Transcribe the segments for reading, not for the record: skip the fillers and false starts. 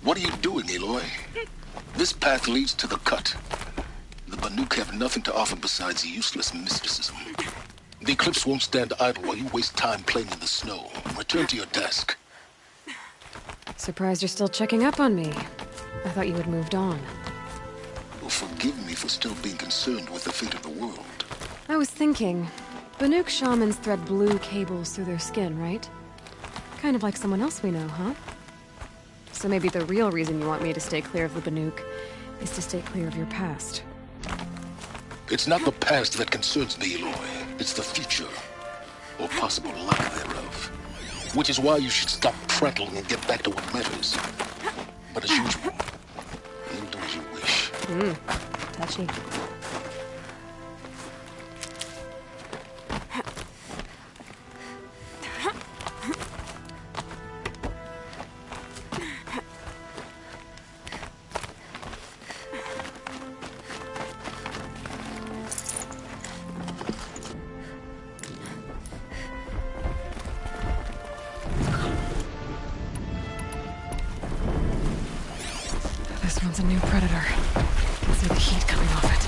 What are you doing, Aloy? This path leads to the cut. The Banuk have nothing to offer besides useless mysticism. The Eclipse won't stand idle while you waste time playing in the snow. Return to your desk. Surprised you're still checking up on me. I thought you had moved on. Well, forgive me for still being concerned with the fate of the world. I was thinking, Banuk shamans thread blue cables through their skin, right? Kind of like someone else we know, huh? So maybe the real reason you want me to stay clear of the Banuk is to stay clear of your past. It's not the past that concerns me, Aloy. It's the future. Or possible lack thereof. Which is why you should stop prattling and get back to what matters. But as usual, you'll do as you wish. Touchy. This one's a new predator. Can see the heat coming off it.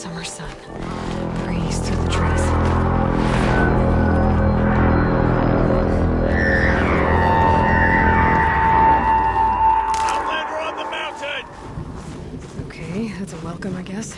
summer sun. Breeze through the trees. Outlander on the mountain! Okay, that's a welcome, I guess.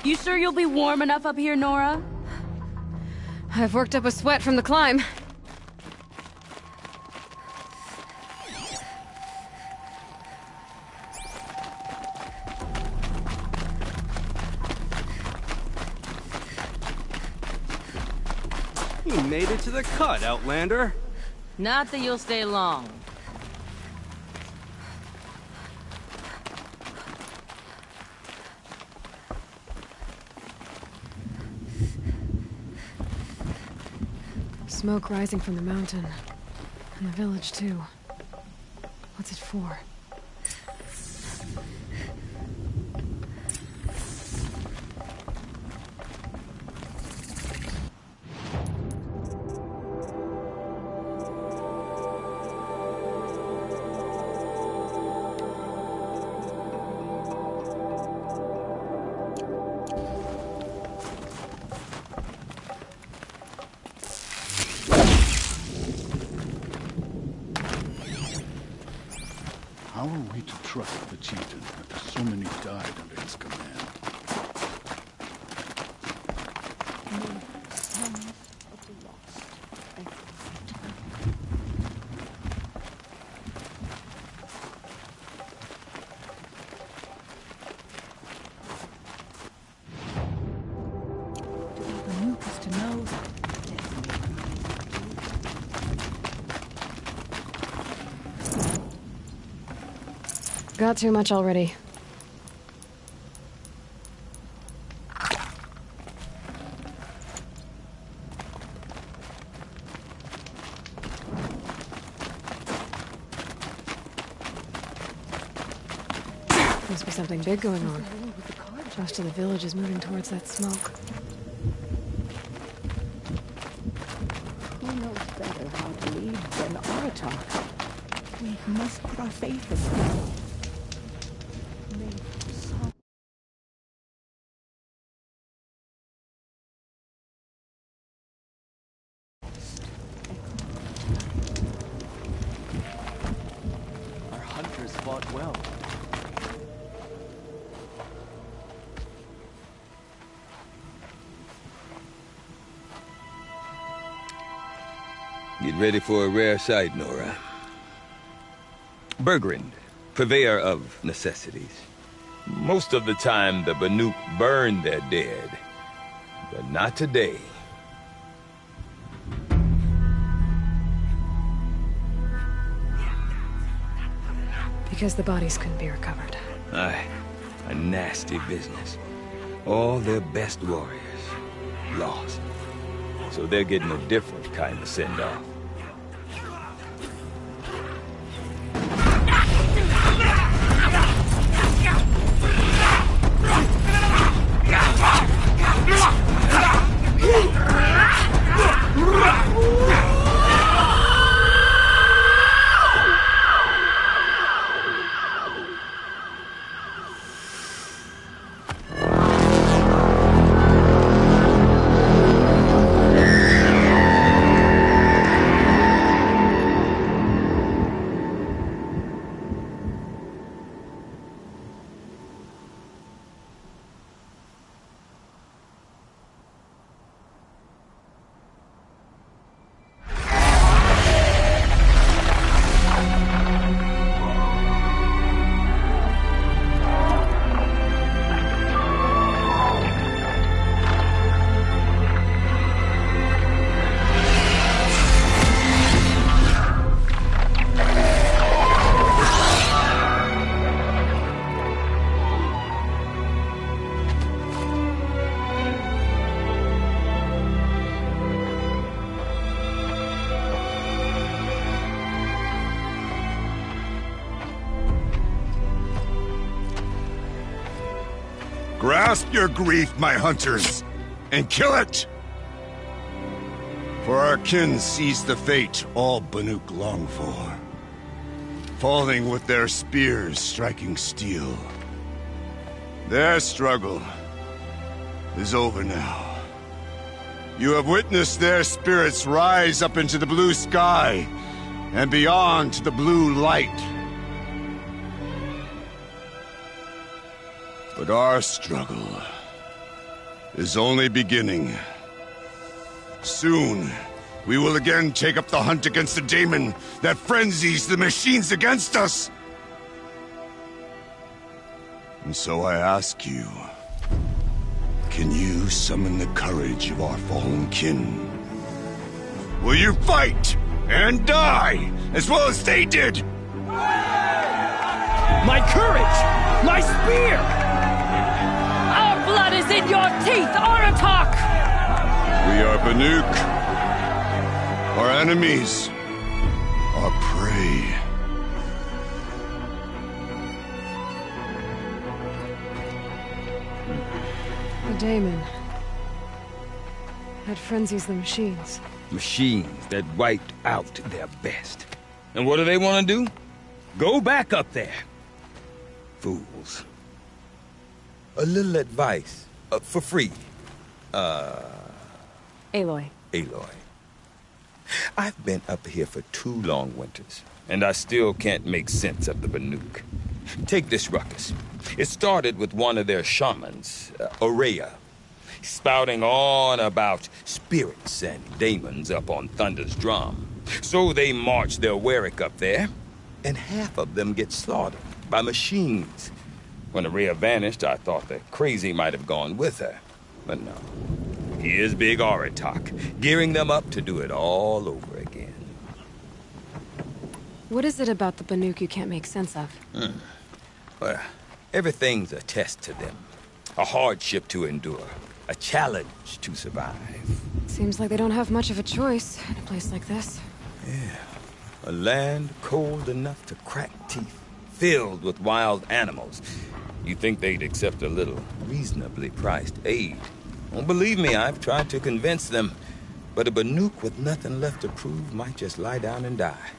You sure you'll be warm enough up here, Nora? I've worked up a sweat from the climb. You made it to the cut, Outlander. Not that you'll stay long. Smoke rising from the mountain. And the village, too. What's it for? How are we to trust the chieftain after so many died under his command? Got too much already. Must be something big going on. Most of the village is moving towards that smoke. Who knows better how to lead than Aratak? We must put our faith in him. Our hunters fought well. Get ready for a rare sight, Nora. Bergrand, purveyor of necessities. Most of the time, the Banuk burn their dead. But not today. Because the bodies couldn't be recovered. Aye, a nasty business. All their best warriors lost. So they're getting a different kind of send-off. Grasp your grief, my hunters, and kill it! For our kin sees the fate all Banuk long for. Falling with their spears striking steel. Their struggle is over now. You have witnessed their spirits rise up into the blue sky and beyond to the blue light. But our struggle is only beginning. Soon, we will again take up the hunt against the daemon that frenzies the machines against us. And so I ask you, can you summon the courage of our fallen kin? Will you fight and die as well as they did? My courage! My spear! Our blood is in your teeth, Aratak! We are Banuk. Our enemies are prey. The daemon. That frenzies the machines. Machines that wiped out their best. And what do they want to do? Go back up there. Fools. A little advice. For free. Aloy. Aloy. I've been up here for 2 long winters, and I still can't make sense of the Banuk. Take this ruckus. It started with one of their shamans, Ourea, spouting on about spirits and daemons up on Thunder's drum. So they march their Warwick up there, and half of them get slaughtered by machines. When Ourea vanished, I thought the crazy might have gone with her. But no. Here's Big Aratak, gearing them up to do it all over again. What is it about the Banuk you can't make sense of? Well, everything's a test to them. A hardship to endure. A challenge to survive. Seems like they don't have much of a choice in a place like this. Yeah. A land cold enough to crack teeth, filled with wild animals. You think they'd accept a little reasonably priced aid. Well, believe me, I've tried to convince them. But a Banuk with nothing left to prove might just lie down and die.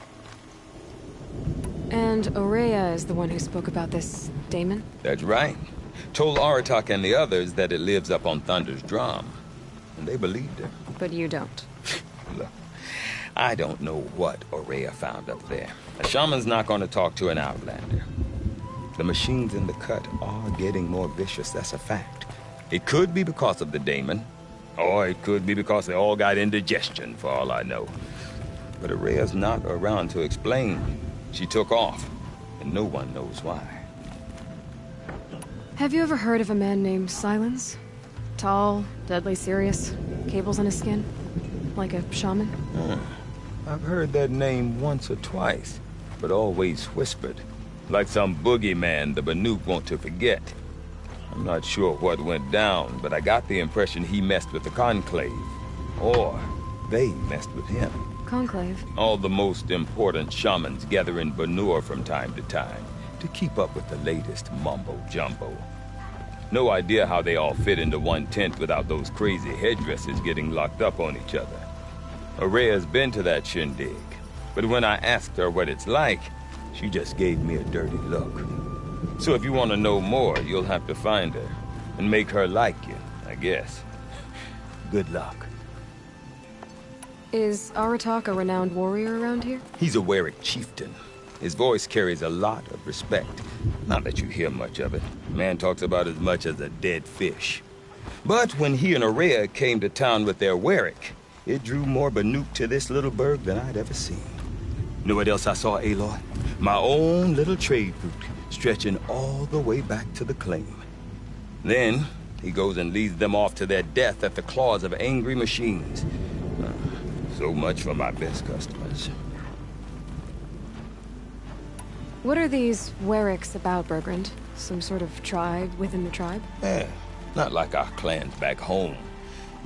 And Ourea is the one who spoke about this daemon? That's right. Told Aratak and the others that it lives up on Thunder's drum. And they believed her. But you don't. Look, I don't know what Ourea found up there. A shaman's not going to talk to an outlander. The machines in the cut are getting more vicious, that's a fact. It could be because of the daemon, or it could be because they all got indigestion, for all I know. But Ourea's not around to explain. She took off, and no one knows why. Have you ever heard of a man named Silence? Tall, deadly serious, cables on his skin? Like a shaman? I've heard that name once or twice, but always whispered. Like some boogeyman the Banuk want to forget. I'm not sure what went down, but I got the impression he messed with the Conclave. Or they messed with him. Conclave? All the most important shamans gather in Banur from time to time to keep up with the latest mumbo-jumbo. No idea how they all fit into one tent without those crazy headdresses getting locked up on each other. Ourea's been to that shindig, but when I asked her what it's like, she just gave me a dirty look. So if you want to know more, you'll have to find her and make her like you, I guess. Good luck. Is Aratak a renowned warrior around here? He's a Warwick chieftain. His voice carries a lot of respect. Not that you hear much of it. Man talks about as much as a dead fish. But when he and Ourea came to town with their Warwick, it drew more Banuk to this little burg than I'd ever seen. Know what else I saw, Aloy? My own little trade route, stretching all the way back to the claim. Then, he goes and leads them off to their death at the claws of angry machines. So much for my best customers. What are these Warwicks about, Bergrand? Some sort of tribe within the tribe? Not like our clans back home.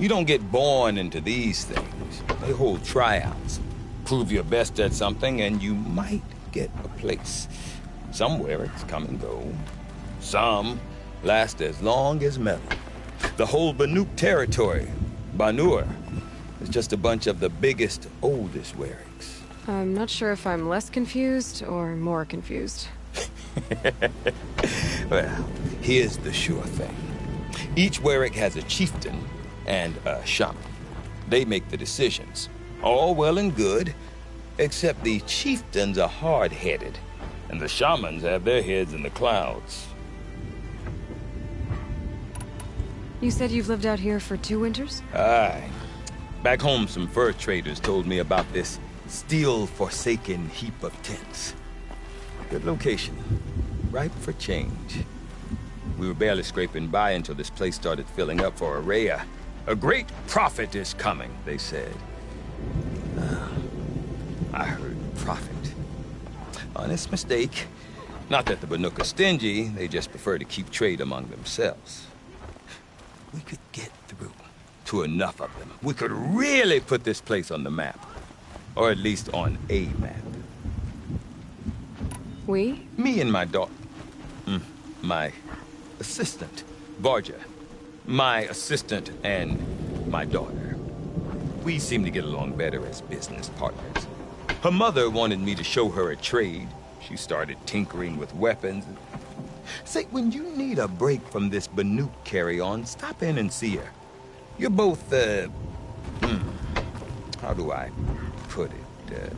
You don't get born into these things. They hold tryouts. Prove your best at something and you might get a place. Some Warwicks come and go. Some Last as long as metal. The whole Banuk territory, Banur, is just a bunch of the biggest, oldest Werrigs. I'm not sure if I'm less confused or more confused. Well, here's the sure thing. Each Werrig has a chieftain and a shaman. They make the decisions. All well and good, except the chieftains are hard-headed, and the shamans have their heads in the clouds. You said you've lived out here for 2 winters? Aye. Back home, some fur traders told me about this steel-forsaken heap of tents. Good location. Ripe for change. We were barely scraping by until this place started filling up for Araya. A great prophet is coming, they said. I heard prophet. Honest mistake. Not that the Banuk are stingy, they just prefer to keep trade among themselves. We could get through to enough of them. We could really put this place on the map. Or at least on a map. We? Me and my daughter. My assistant, Varja. My assistant and my daughter. We seem to get along better as business partners. Her mother wanted me to show her a trade. She started tinkering with weapons. Say, when you need a break from this Banuk carry-on, stop in and see her. You're both, how do I put it?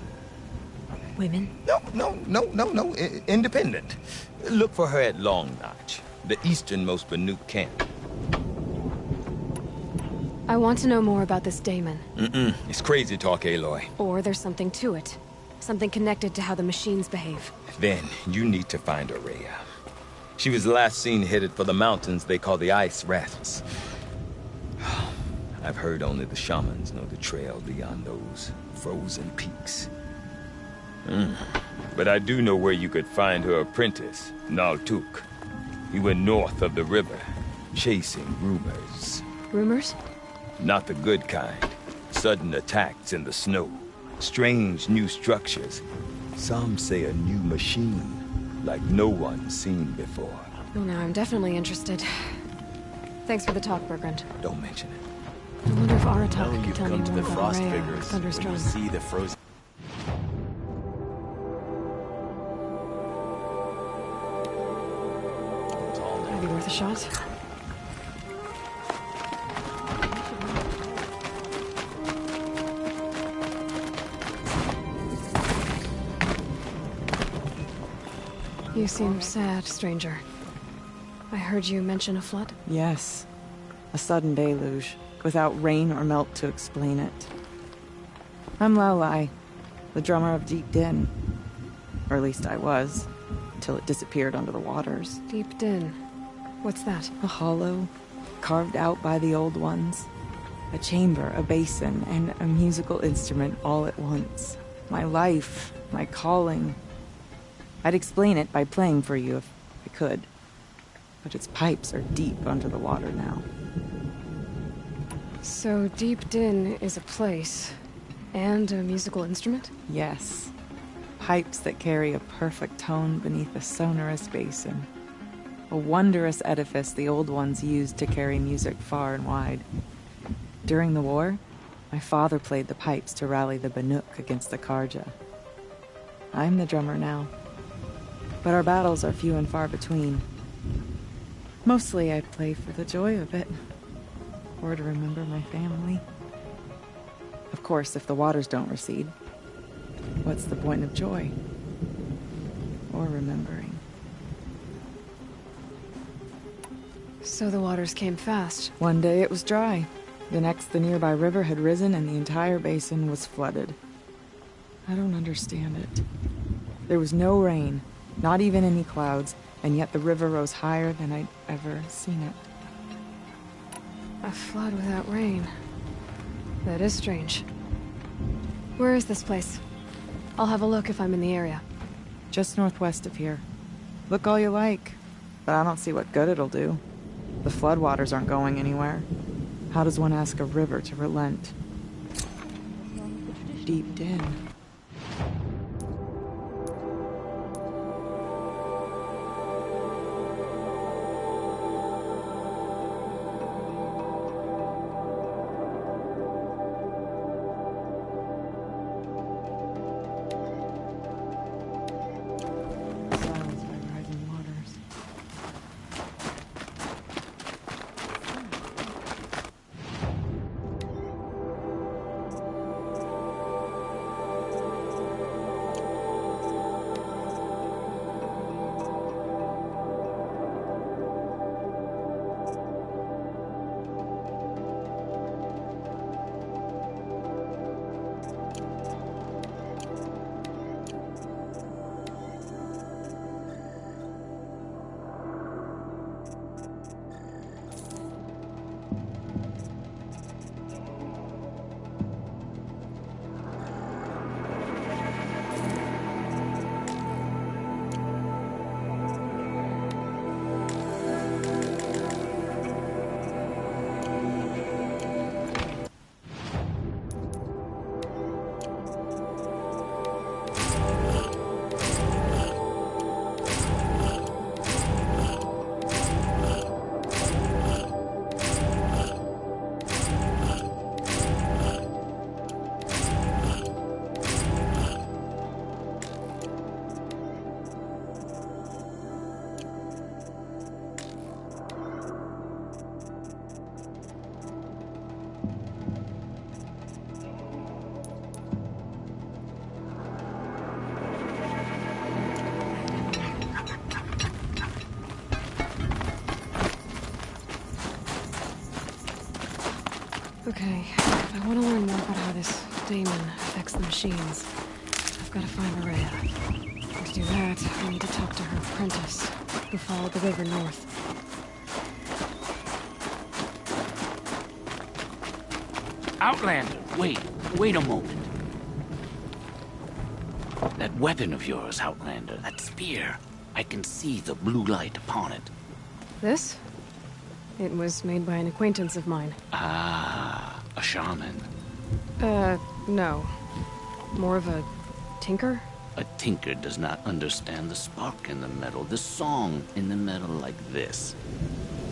Women? No. Independent. Look for her at Long Notch, the easternmost Banuk camp. I want to know more about this Daemon. It's crazy talk, Aloy. Or there's something to it. Something connected to how the machines behave. Then you need to find Araya. She was last seen headed for the mountains they call the Ice Rafts. I've heard only the shamans know the trail beyond those frozen peaks. But I do know where you could find her apprentice, Naltuk. He went north of the river, chasing rumors. Rumors? Not the good kind. Sudden attacks in the snow. Strange new structures. Some say a new machine, like no one's seen before. Oh, now I'm definitely interested. Thanks for the talk, Bergrand. Don't mention it. I wonder if Now Aratak could you've tell me come to more the about Frost Rhea or Figures. When Thunderstrong. you see the frozen... Maybe worth a shot? You seem sad, stranger. I heard you mention a flood? Yes. A sudden deluge, without rain or melt to explain it. I'm Laolai, the drummer of Deep Din. Or at least I was, until it disappeared under the waters. Deep Din. What's that? A hollow, carved out by the old ones. A chamber, a basin, and a musical instrument all at once. My life, my calling. I'd explain it by playing for you if I could. But its pipes are deep under the water now. So Deep Din is a place, and a musical instrument? Yes. Pipes that carry a perfect tone beneath a sonorous basin. A wondrous edifice the old ones used to carry music far and wide. During the war, my father played the pipes to rally the Banuk against the Carja. I'm the drummer now. But our battles are few and far between. Mostly I play for the joy of it. Or to remember my family. Of course, if the waters don't recede, what's the point of joy? Or remembering? So the waters came fast. One day it was dry. The next, the nearby river had risen and the entire basin was flooded. I don't understand it. There was no rain, not even any clouds, and yet the river rose higher than I'd ever seen it. A flood without rain. That is strange. Where is this place? I'll have a look if I'm in the area. Just northwest of here. Look all you like, but I don't see what good it'll do. The floodwaters aren't going anywhere. How does one ask a river to relent? Deep Din. Okay, if I want to learn more about how this daemon affects the machines, I've got to find Maria. And to do that, I need to talk to her apprentice, who followed the river north. Outlander, wait a moment. That weapon of yours, Outlander, that spear, I can see the blue light upon it. This? It was made by an acquaintance of mine. Ah, a shaman. No. More of a tinker? A tinker does not understand the spark in the metal, the song in the metal like this.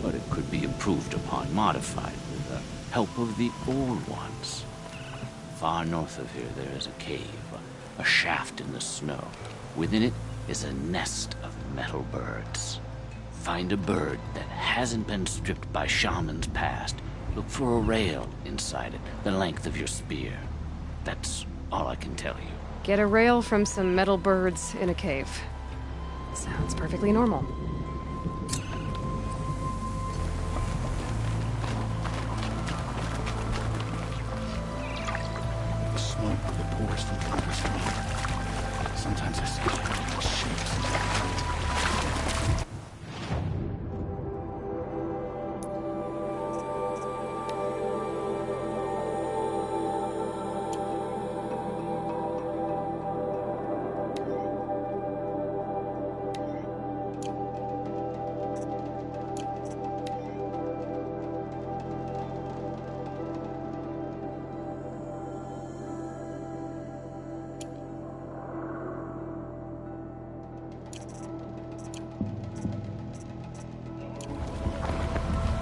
But it could be improved upon, modified with the help of the old ones. Far north of here there is a cave, a shaft in the snow. Within it is a nest of metal birds. Find a bird that hasn't been stripped by shamans past. Look for a rail inside it, the length of your spear. That's all I can tell you. Get a rail from some metal birds in a cave. Sounds perfectly normal. The smoke that pours from the river's floor. Sometimes I see it shapes in the light.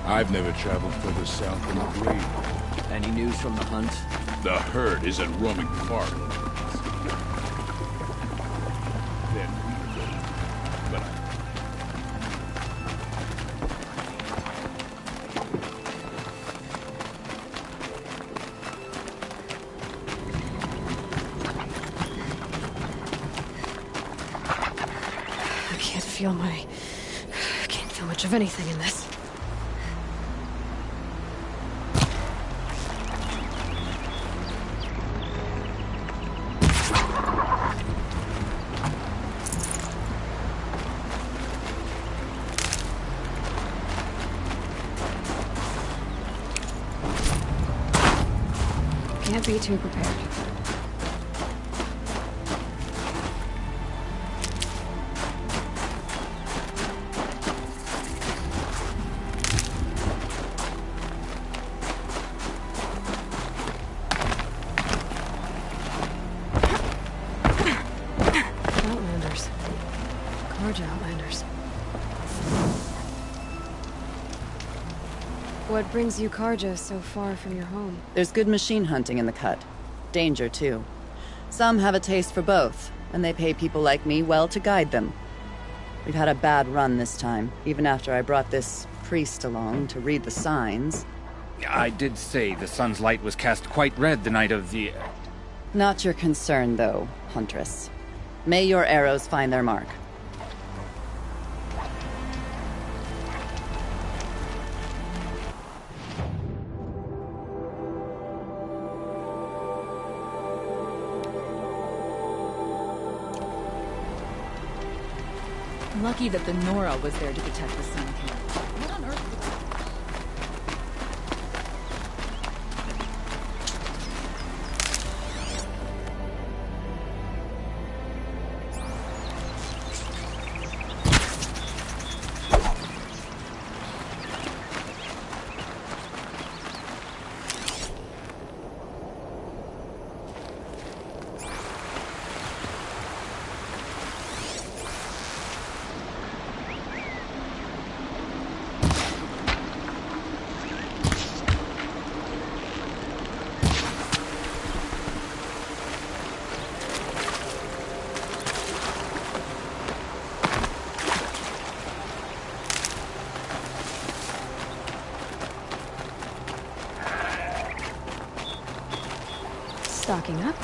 I've never traveled further south than the Grave. Any news from the hunt? The herd isn't roaming far. Then we go. But I can't feel much of anything in this. Can't be too prepared. Outlanders. Carja Outlanders. What brings you Carja so far from your home? There's good machine hunting in the cut. Danger, too. Some have a taste for both, and they pay people like me well to guide them. We've had a bad run this time, even after I brought this priest along to read the signs. I did say the sun's light was cast quite red the night of the... Not your concern, though, Huntress. May your arrows find their mark. Lucky that the Nora was there to protect the Sun King. What on earth? Stocking up.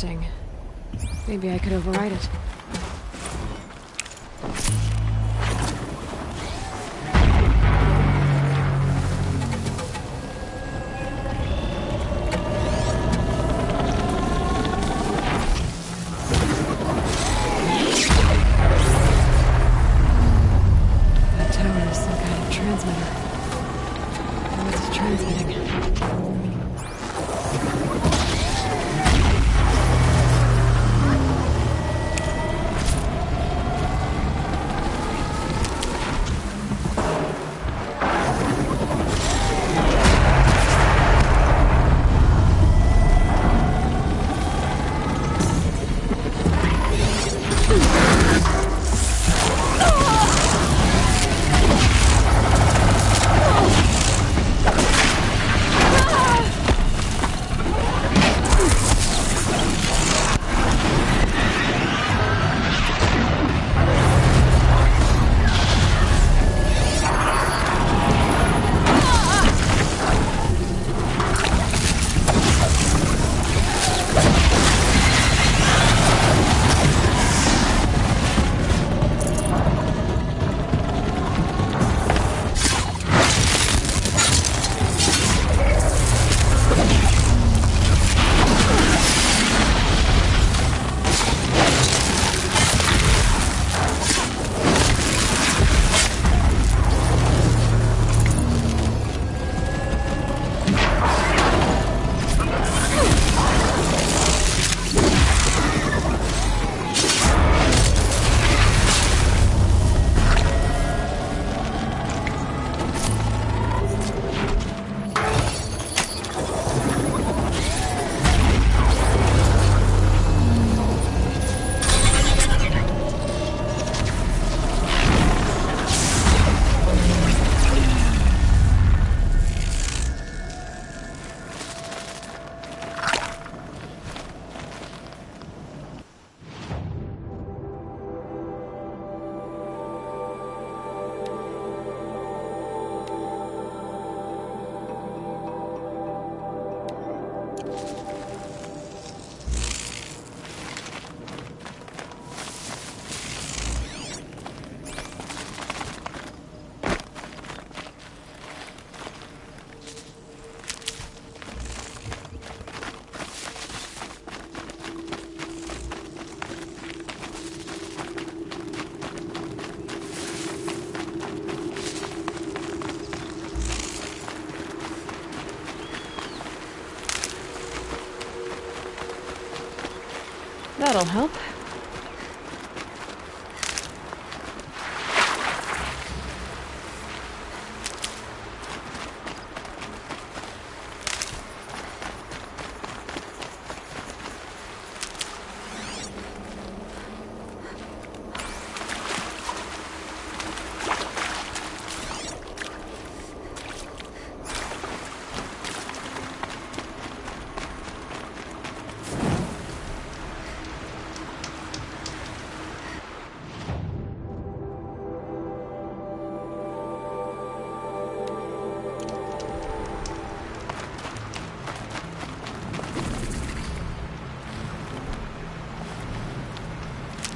Interesting. Maybe I could override it. That tower is some kind of transmitter. What's it transmitting? That'll help.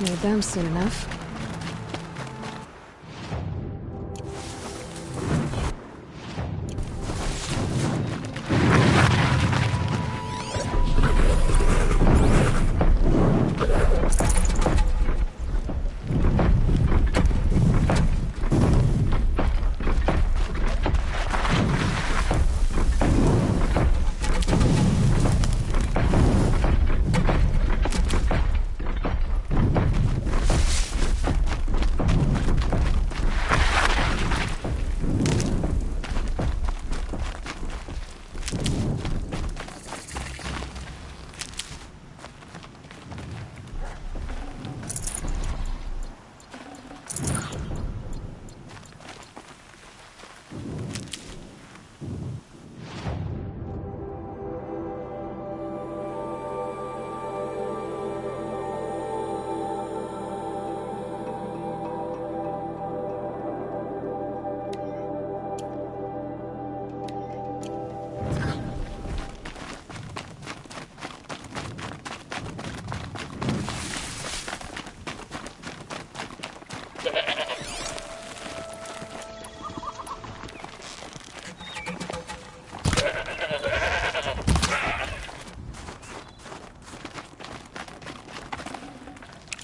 You'll bounce soon enough.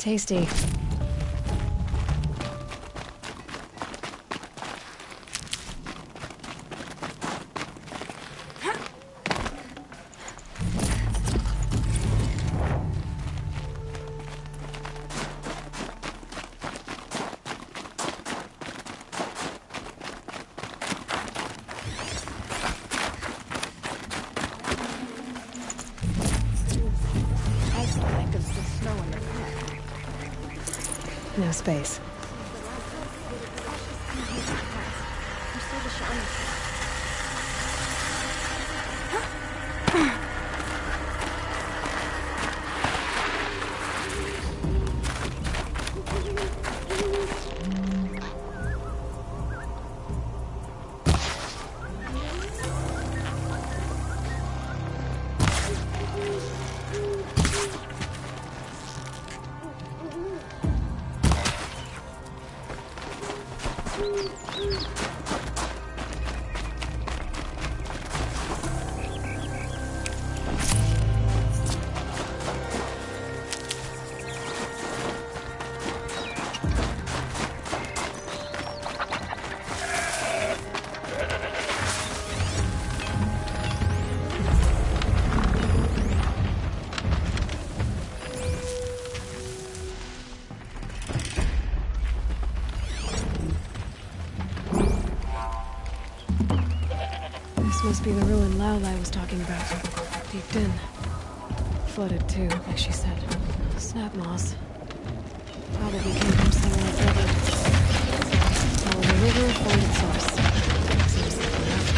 Tasty. No space. This must be the ruin Laolai was talking about. Deep in. Flooded too, like she said. Snap moss. Probably came from somewhere else ever. Follow the river, find its source. Seems like enough.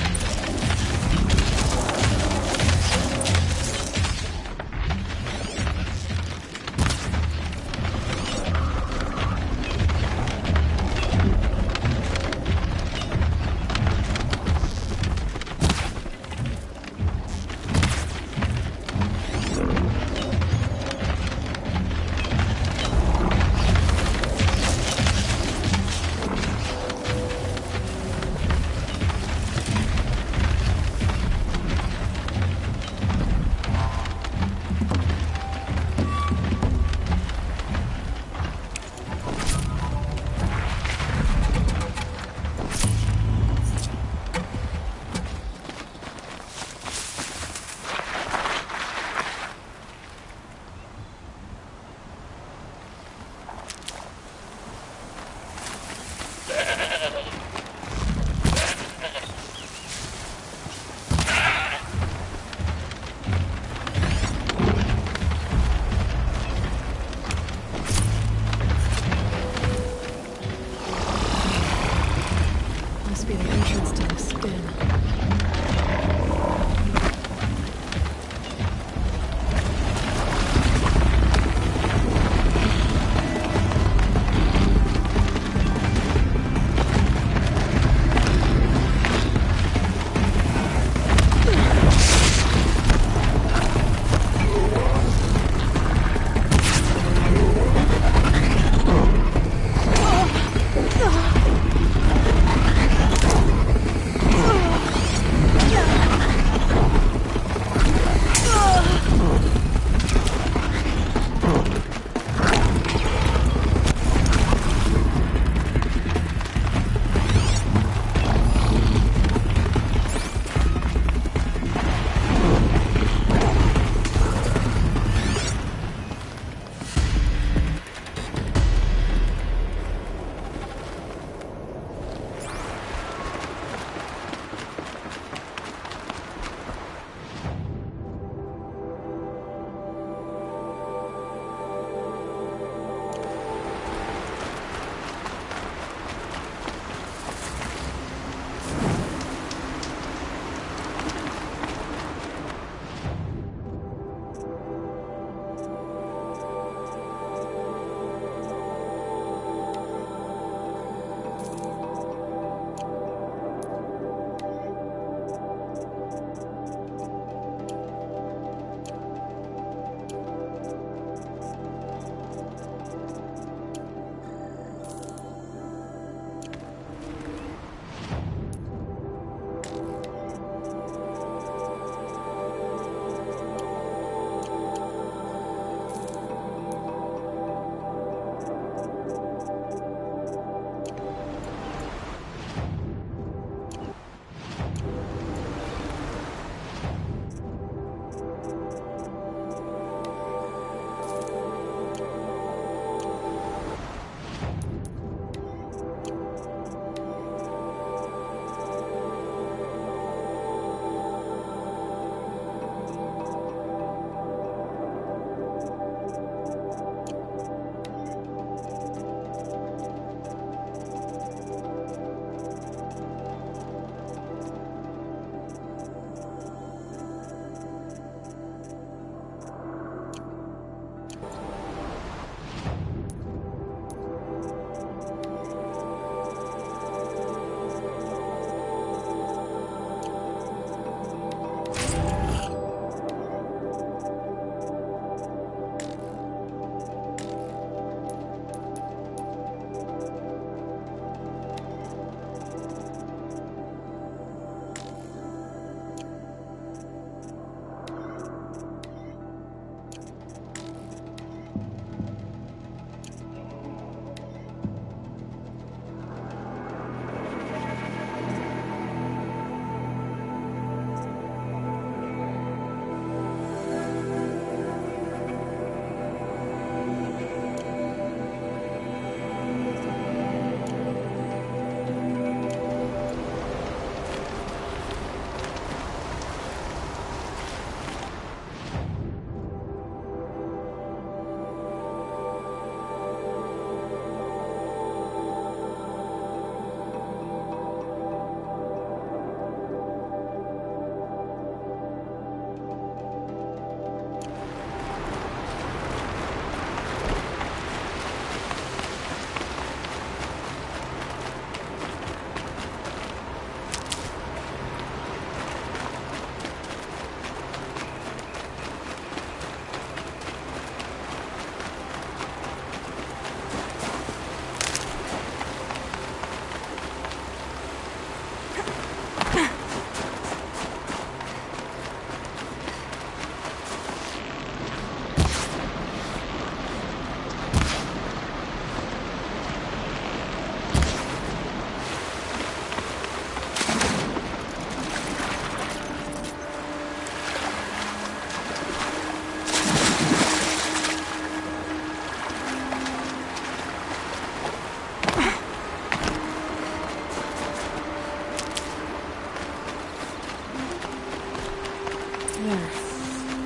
There.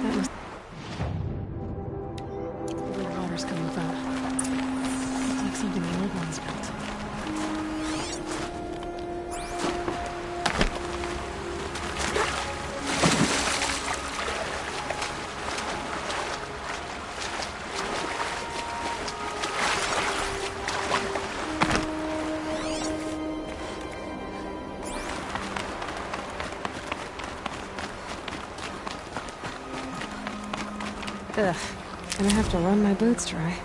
That must... Where the water's coming from. Looks like something the old ones built. Ugh, gonna have to run my boots dry.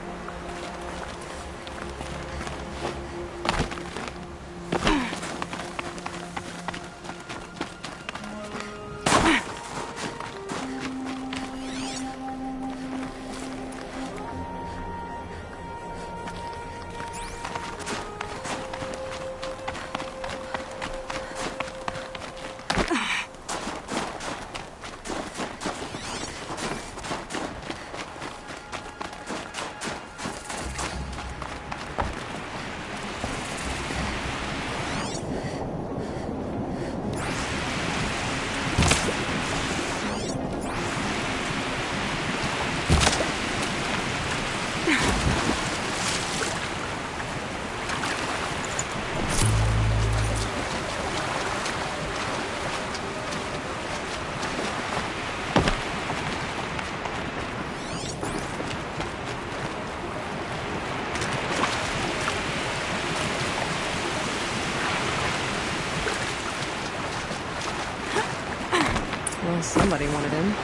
Well, somebody wanted in.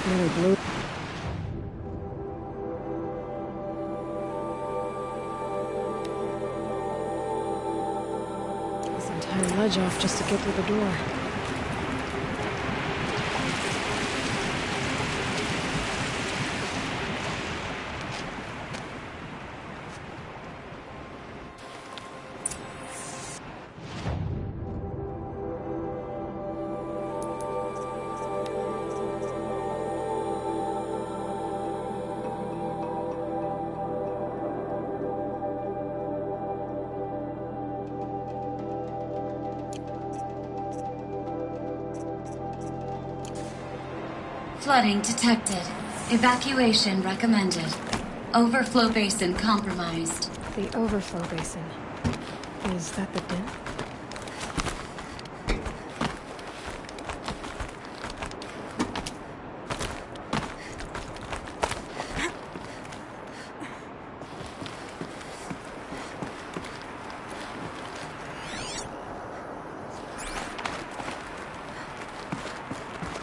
Really blew. This entire ledge off just to get through the door. Flooding detected. Evacuation recommended. Overflow basin compromised. The overflow basin. Is that the den?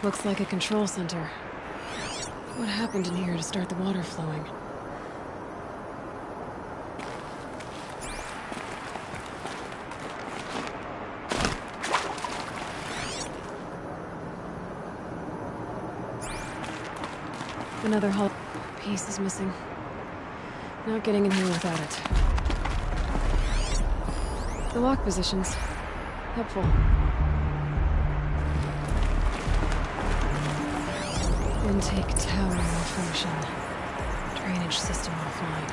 Looks like a control center. What happened in here to start the water flowing? Another hull piece is missing. Not getting in here without it. The lock positions. Helpful. Intake tower malfunction. Drainage system offline.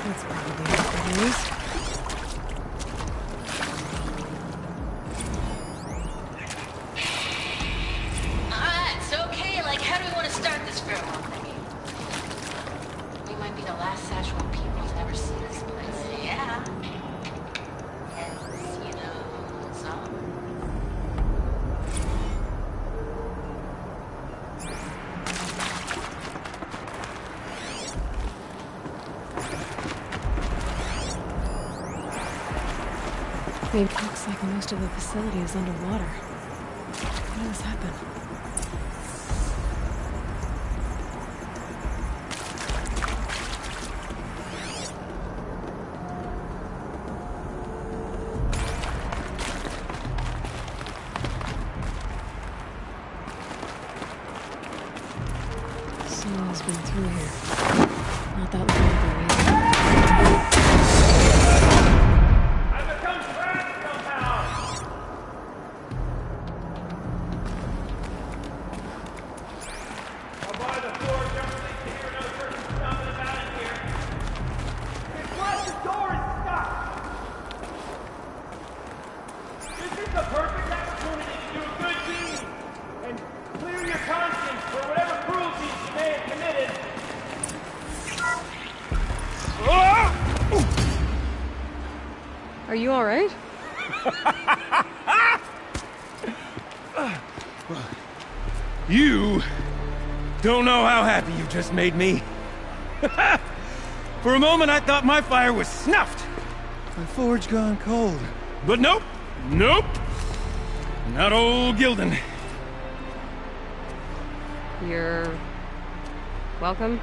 That's probably not good news. Alright, so okay, like how do we want to start this farewell thingy? We might be the last Szechuan people to ever see this place. Yeah. Yes, you know, so. Maybe it looks like most of the facility is underwater. How did this happen? Someone's been through here. Not that long ago either. This is the perfect opportunity to do a good deed and clear Are you alright? You don't know how happy you just made me. For a moment, I thought my fire was snuffed. My forge gone cold. But nope. Nope. Not old Gildan. You're... welcome?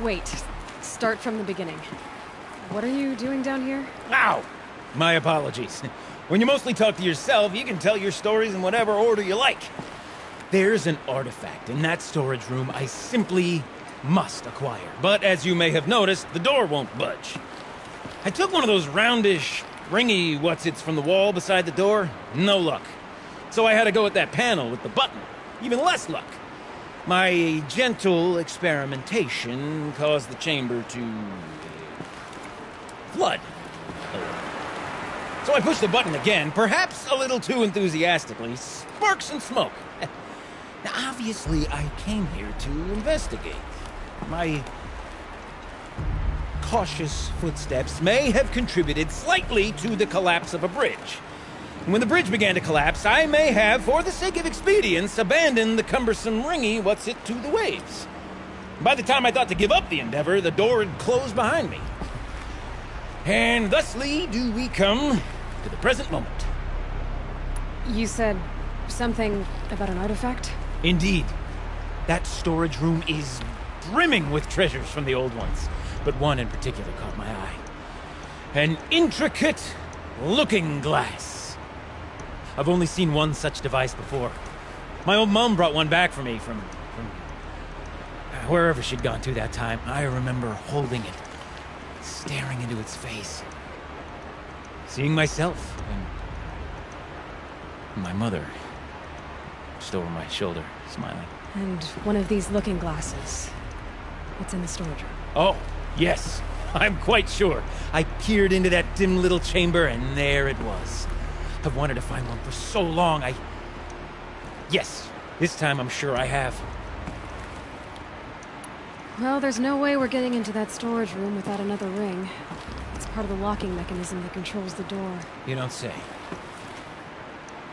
Wait. Start from the beginning. What are you doing down here? Ow! My apologies. When you mostly talk to yourself, you can tell your stories in whatever order you like. There's an artifact in that storage room I simply must acquire. But as you may have noticed, the door won't budge. I took one of those roundish, ringy what's-its from the wall beside the door. No luck. So I had to go with that panel with the button. Even less luck. My gentle experimentation caused the chamber to... flood. So I pushed the button again, perhaps a little too enthusiastically. Sparks and smoke. Now, obviously, I came here to investigate. My cautious footsteps may have contributed slightly to the collapse of a bridge. And when the bridge began to collapse, I may have, for the sake of expedience, abandoned the cumbersome ringy what's-it to the waves. By the time I thought to give up the endeavor, the door had closed behind me. And thusly do we come to the present moment. You said something about an artifact? Indeed. That storage room is brimming with treasures from the old ones, but one in particular caught my eye. An intricate looking glass. I've only seen one such device before. My old mum brought one back for me from wherever she'd gone to that time. I remember holding it, staring into its face, seeing myself and my mother just over my shoulder, smiling. And one of these looking glasses. It's in the storage room. Oh, yes. I'm quite sure. I peered into that dim little chamber, and there it was. I've wanted to find one for so long, Yes, this time I'm sure I have. Well, there's no way we're getting into that storage room without another ring. It's part of the locking mechanism that controls the door. You don't say.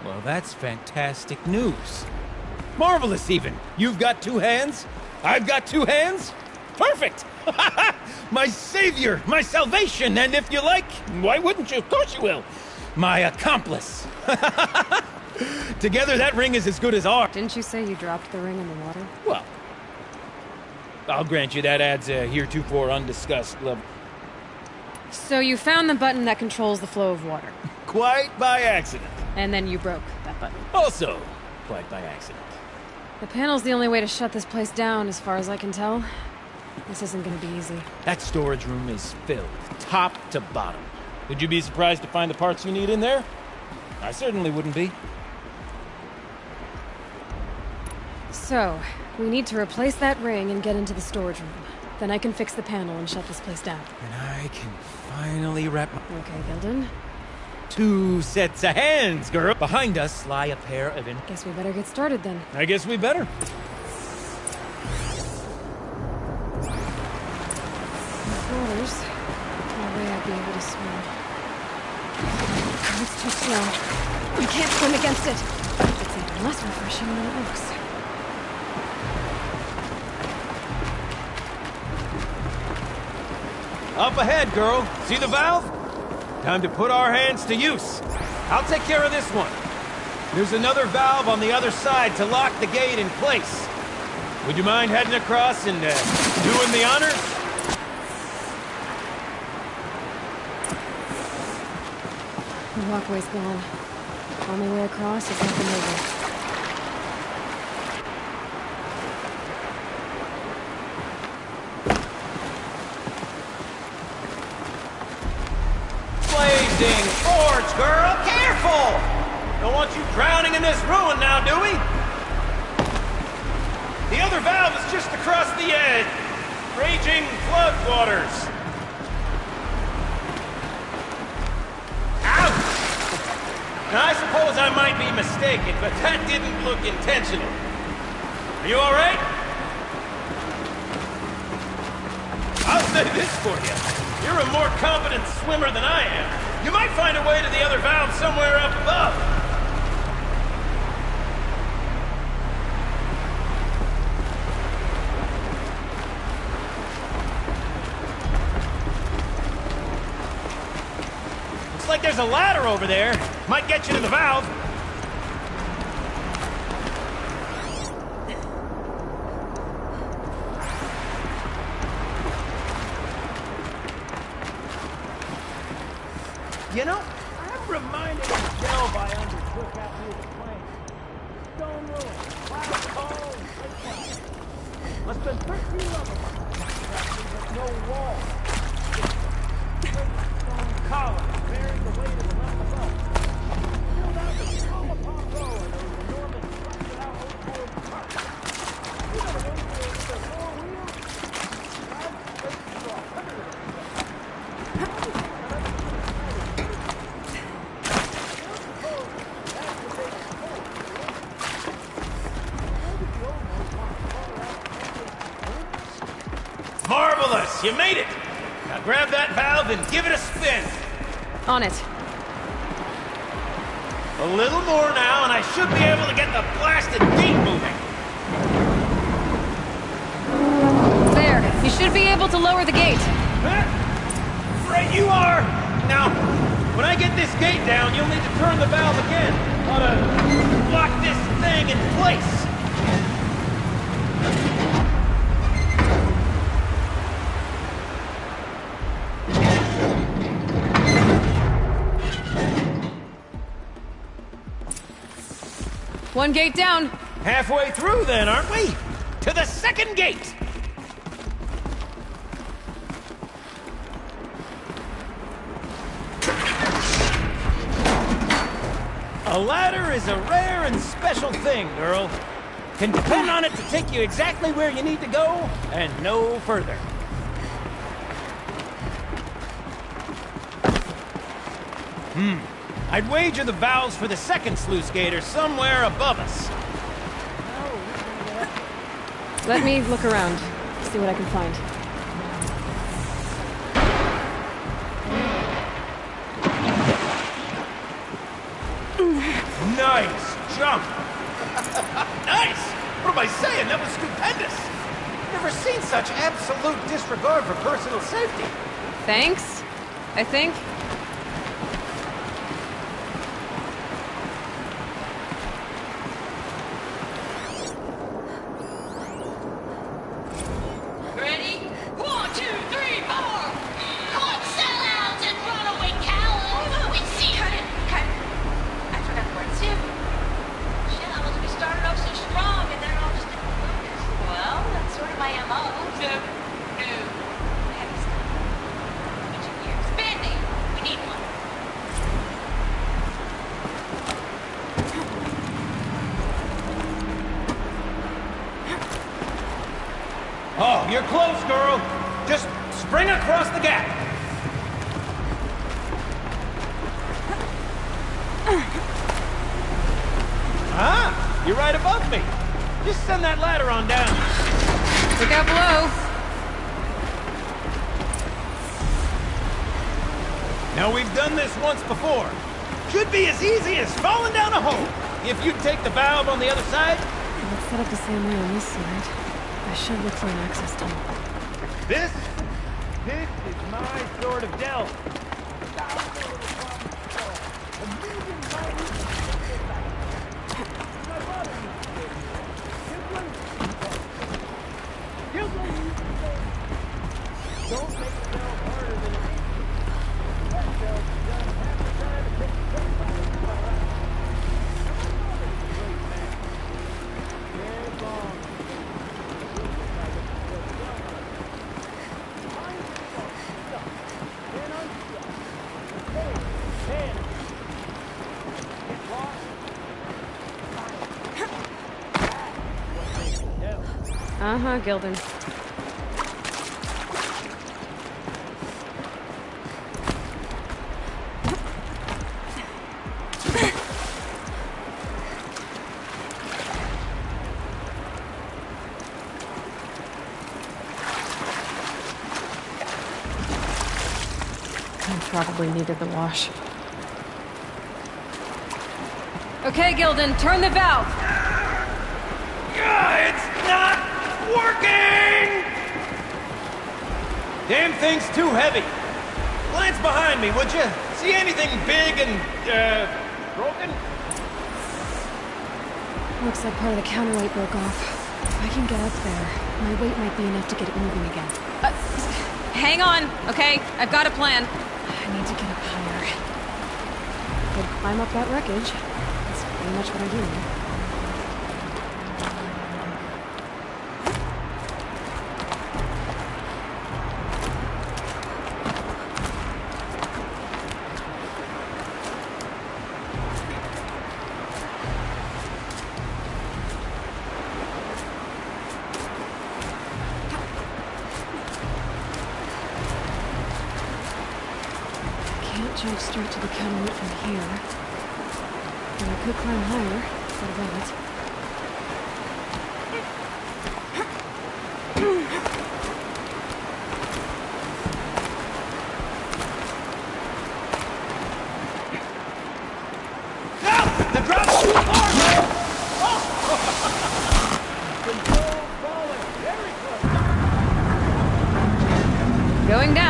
Well, that's fantastic news. Marvelous, even. You've got two hands. I've got two hands. Perfect! My savior, my salvation, and if you like, why wouldn't you? Of course you will. My accomplice. Together, that ring is as good as ours. Didn't you say you dropped the ring in the water? Well, I'll grant you that adds a heretofore undiscussed level. So you found the button that controls the flow of water. Quite by accident. And then you broke that button. Also, quite by accident. The panel's the only way to shut this place down, as far as I can tell. This isn't gonna be easy. That storage room is filled, top to bottom. Would you be surprised to find the parts you need in there? I certainly wouldn't be. So, we need to replace that ring and get into the storage room. Then I can fix the panel and shut this place down. And I can finally wrap my... Okay, Gildan. 2 sets of hands, girl. Behind us lie a pair of... Guess we better get started then. I guess we better. Waters. No way I'd be able to swim. It's too slow. You can't swim against it. It's even less refreshing than it looks. Up ahead, girl. See the valve? Time to put our hands to use. I'll take care of this one. There's another valve on the other side to lock the gate in place. Would you mind heading across and doing the honors? The walkway's gone. Only way across is up and over. Blazing forge, girl! Careful! Don't want you drowning in this ruin now, do we? The other valve is just across the edge. Raging flood waters. Ouch! Now, I suppose I might be mistaken, but that didn't look intentional. Are you all right? I'll say this for you. You're a more competent swimmer than I am. You might find a way to the other valve somewhere up above. Looks like there's a ladder over there. Might get you to the valve. You know, I'm reminded of the delve I undertook out near the plain. Stone ruins, cloud tall and cliff flat. Must have been 13 levels. But no wall. Great stone columns bearing the weight of the mountain above. Filled out with row upon row of those enormous rusted out old board carts. You know the ones with the four wheels? Drive straight through 100 of them. Marvelous! You made it! Now grab that valve and give it a spin! On it. A little more now, and I should be able to get the blasted gate moving! There. You should be able to lower the gate. Right you are! Now, when I get this gate down, you'll need to turn the valve again. Ought to lock this thing in place. One gate down. Halfway through then, aren't we? To the second gate! A ladder is a rare and special thing, girl. Can depend on it to take you exactly where you need to go, and no further. I'd wager the valves for the second sluice gate are somewhere above us. Let me look around, see what I can find. Nice jump! Nice! What am I saying? That was stupendous! Never seen such absolute disregard for personal safety. Thanks, I think. Ready? 1, 2, 3, 4! Come on, sellouts and runaway cowards! Wait, see, cut it. I forgot the word, too. Shit, we started off so strong and then all just didn't focus. Well, that's sort of my MO. No. Heavy stuff. Switching gears. Band-Aid. We need one. Oh, you're close, girl. Just spring across the gap. Ah, you're right above me. Just send that ladder on down. Look out below. Now, we've done this once before. Should be as easy as falling down a hole. If you take the valve on the other side. Let's set up the same way on this side. I should look for an access tunnel. This is my sort of delve. Don't make the delve harder than it needs to. That delve is done half the time it takes to take by the great man. Very long. Uh-huh, Gilden. probably needed the wash. Okay, Gildan, turn the valve! It's not working! Damn thing's too heavy. Glance behind me, would you? See anything big and, broken? Looks like part of the counterweight broke off. If I can get up there, my weight might be enough to get it moving again. Hang on, okay? I've got a plan. I need to get up higher. Could climb up that wreckage. That's pretty much what I do now. Jump straight to the counterweight from here. But I could climb higher. What about it? No! The drop's too far, man! Oh! Going down.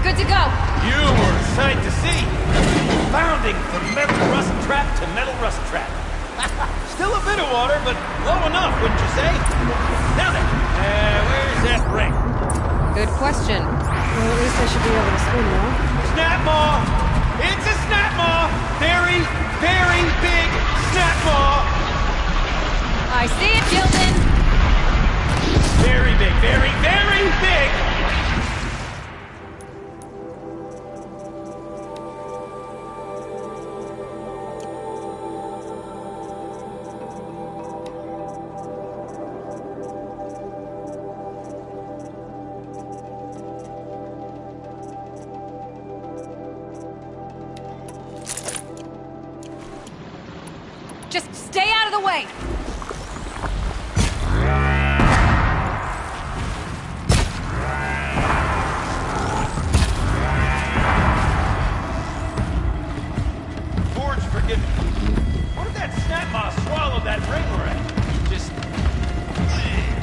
Good to go. You were a sight to see. Bounding from metal rust trap to metal rust trap. Still a bit of water, but low enough, wouldn't you say? Now then, where's that ring? Good question. Well, at least I should be able to swim now. Snap maw! It's a snap maw! Very, very big snap maw! I see it, Gildan! Very big, very, very big! Just stay out of the way! Forge, forgive me. What if that snap maw swallowed that ring we're at? Just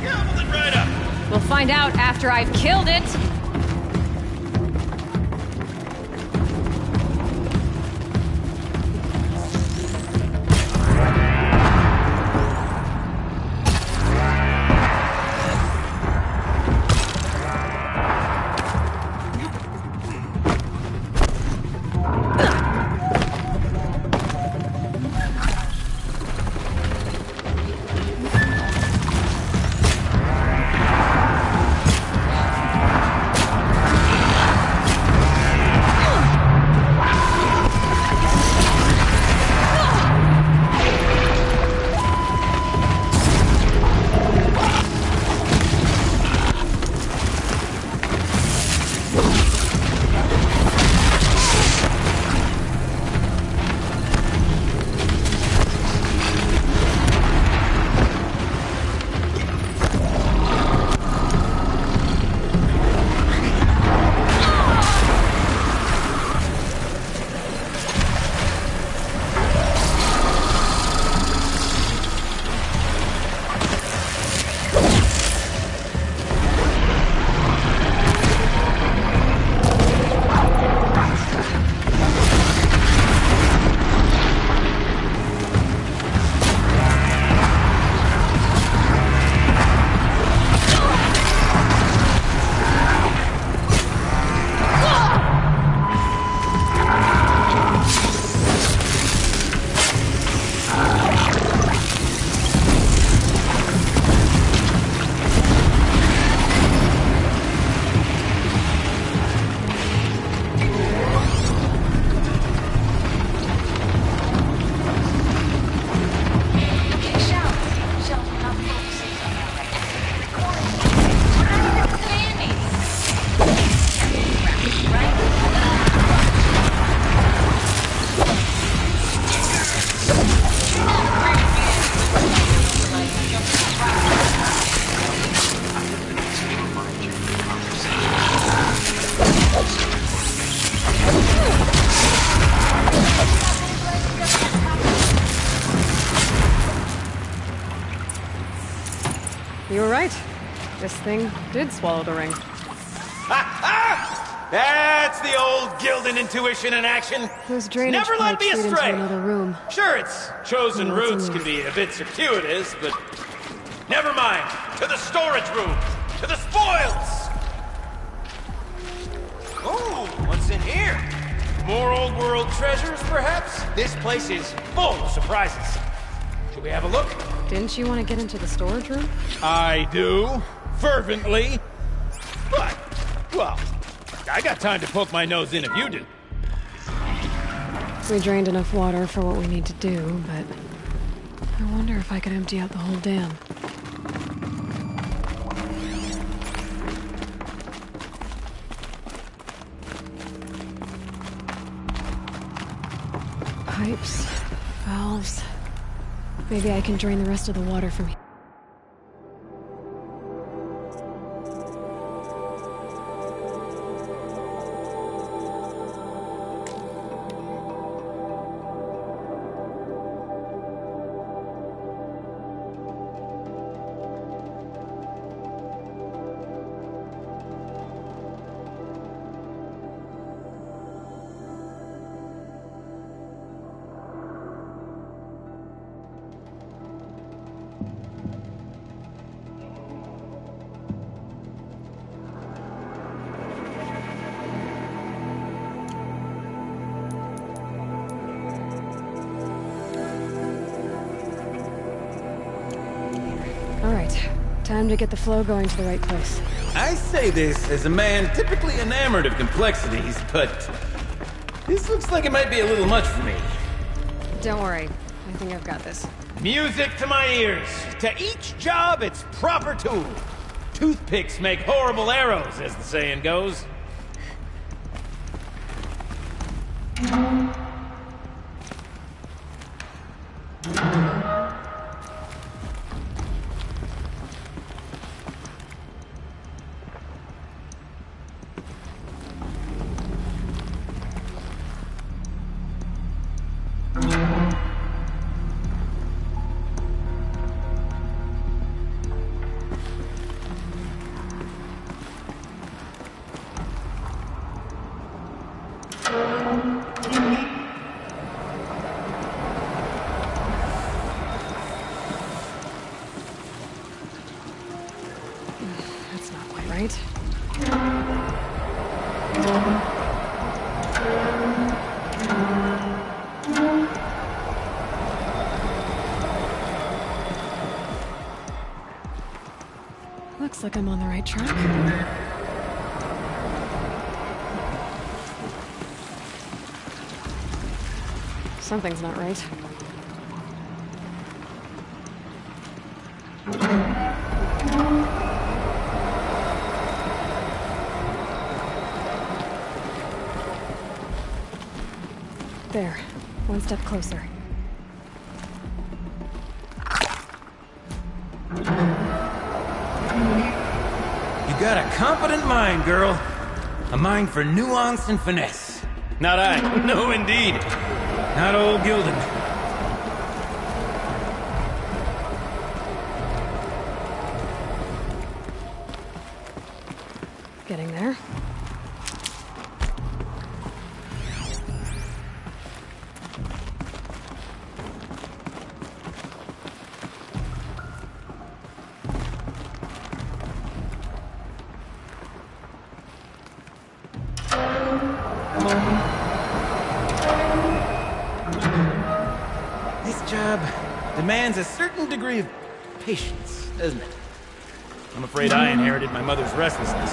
gobbled it right up. We'll find out after I've killed it! You were right. This thing did swallow the ring. That's the old Gildan intuition in action. Those drainage Never led pipes me lead into astray. another room. Sure, its chosen What's in routes there? can be a bit circuitous, but never mind. To the storage room. To the spoils. Ooh, what's in here? More old world treasures, perhaps? This place is full of surprises. Should we have a look? Didn't you want to get into the storage room? I do. Fervently. But, well, I got time to poke my nose in if you do. We drained enough water for what we need to do, but I wonder if I could empty out the whole dam. Pipes, valves. Maybe I can drain the rest of the water from here. Alright, time to get the flow going to the right place. I say this as a man typically enamored of complexities, but this looks like it might be a little much for me. Don't worry, I think I've got this. Music to my ears. To each job, its proper tool. Toothpicks make horrible arrows, as the saying goes. That's not quite right. Looks like I'm on the right track. Something's not right. There. One step closer. You got a competent mind, girl. A mind for nuance and finesse. Not I. No, indeed. Not old Gildan. Getting there. This job demands a certain degree of patience, doesn't it? I'm afraid I inherited my mother's restlessness.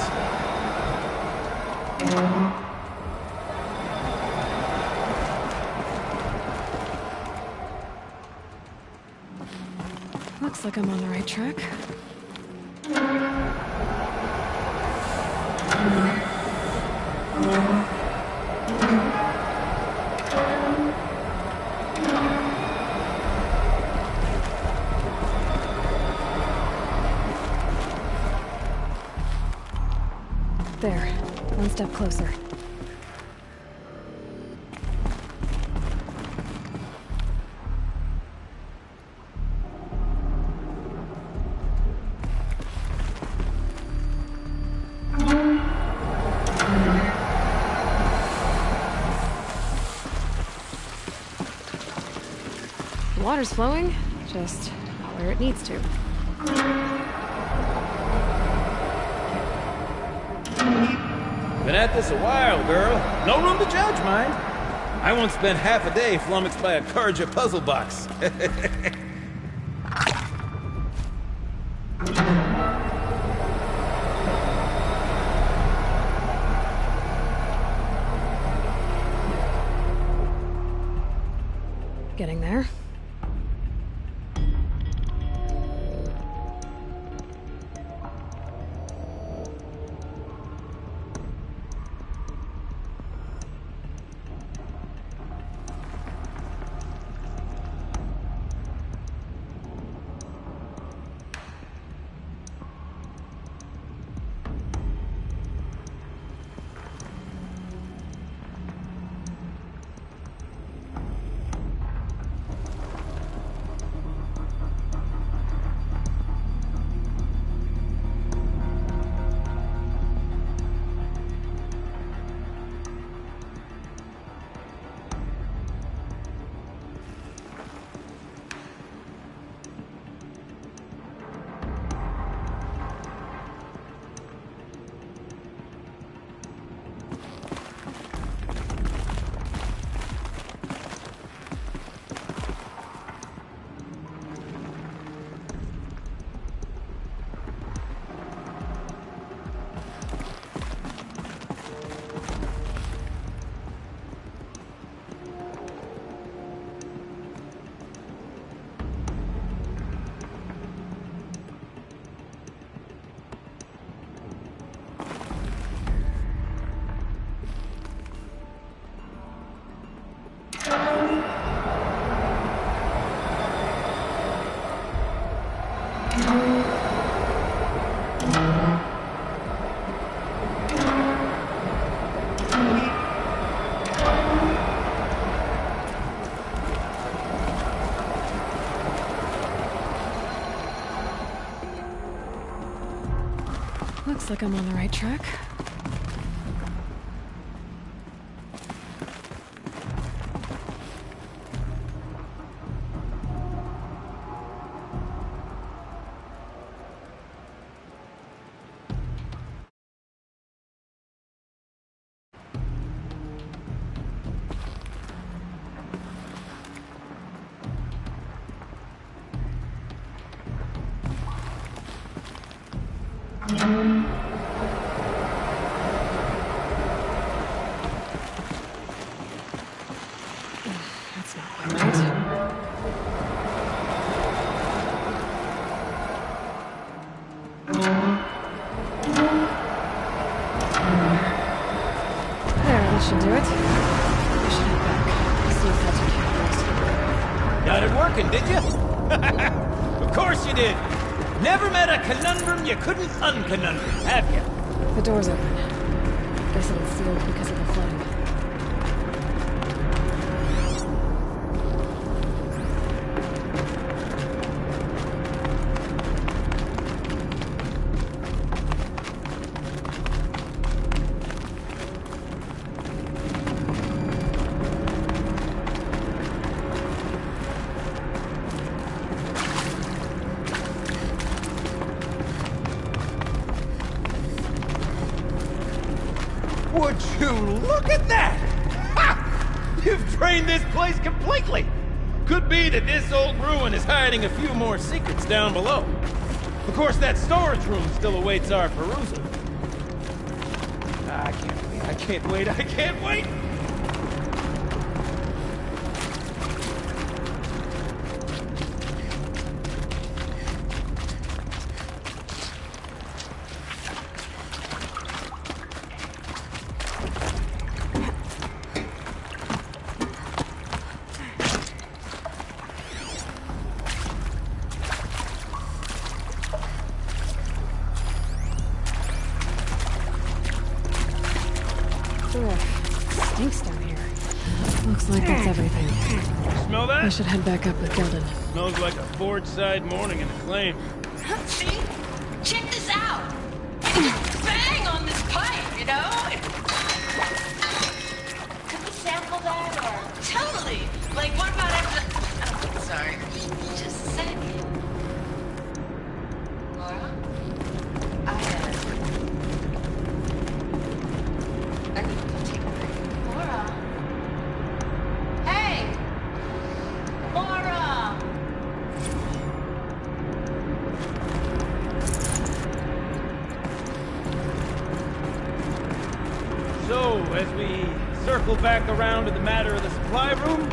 Looks like I'm on the right track. There. One step closer. water's flowing, just not where it needs to. Been at this a while, girl. No room to judge, mind. I once spent half a day flummoxed by a Karja puzzle box. Getting there. Looks like I'm on the right track. That's not quite right. There, that should do it. I should head back. See if that's okay. Got it working, did you? Of course you did. Never met a conundrum you couldn't unconundrum, have you? The door's open. Guess it was sealed because of the flooding. Would you look at that? Ha! You've drained this place completely. Could be that this old ruin is hiding a few more secrets down below. Of course, that storage room still awaits our perusal. I can't wait, I can't wait, I can't wait! Stinks down here. Looks like that's everything. Smell that? I should head back up with Gildan. Smells like a Forge-side morning in Acclaim. See? Check this out. Bang on this pipe, you know? Could we sample that or? Totally. Like, what about after? Oh, sorry. back around to the matter of the supply room?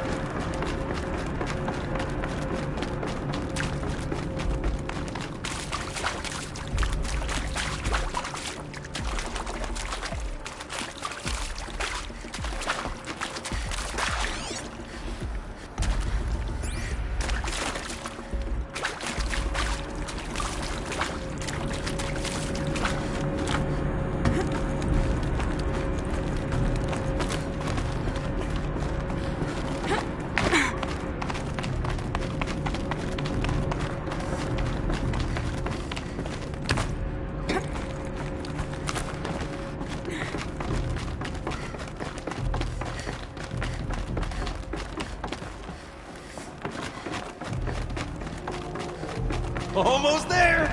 Almost there!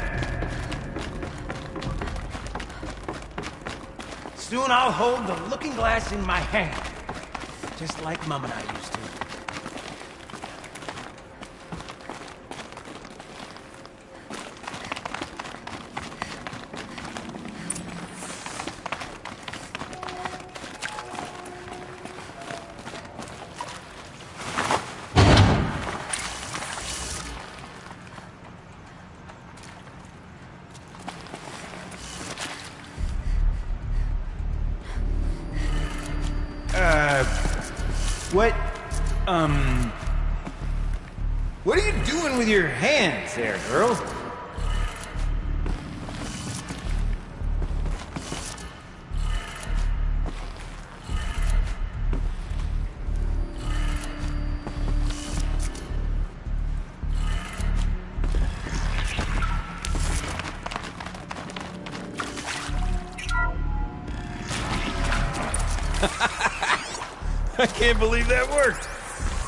Soon I'll hold the looking glass in my hand, just like Mom and I used to. What are you doing with your hands there, girl? I can't believe that worked.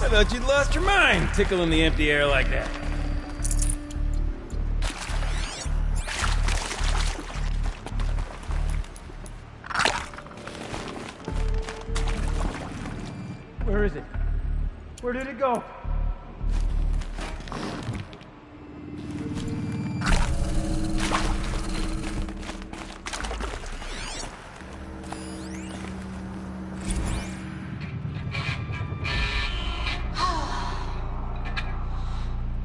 I thought you'd lost your mind, tickling the empty air like that. Where is it? Where did it go?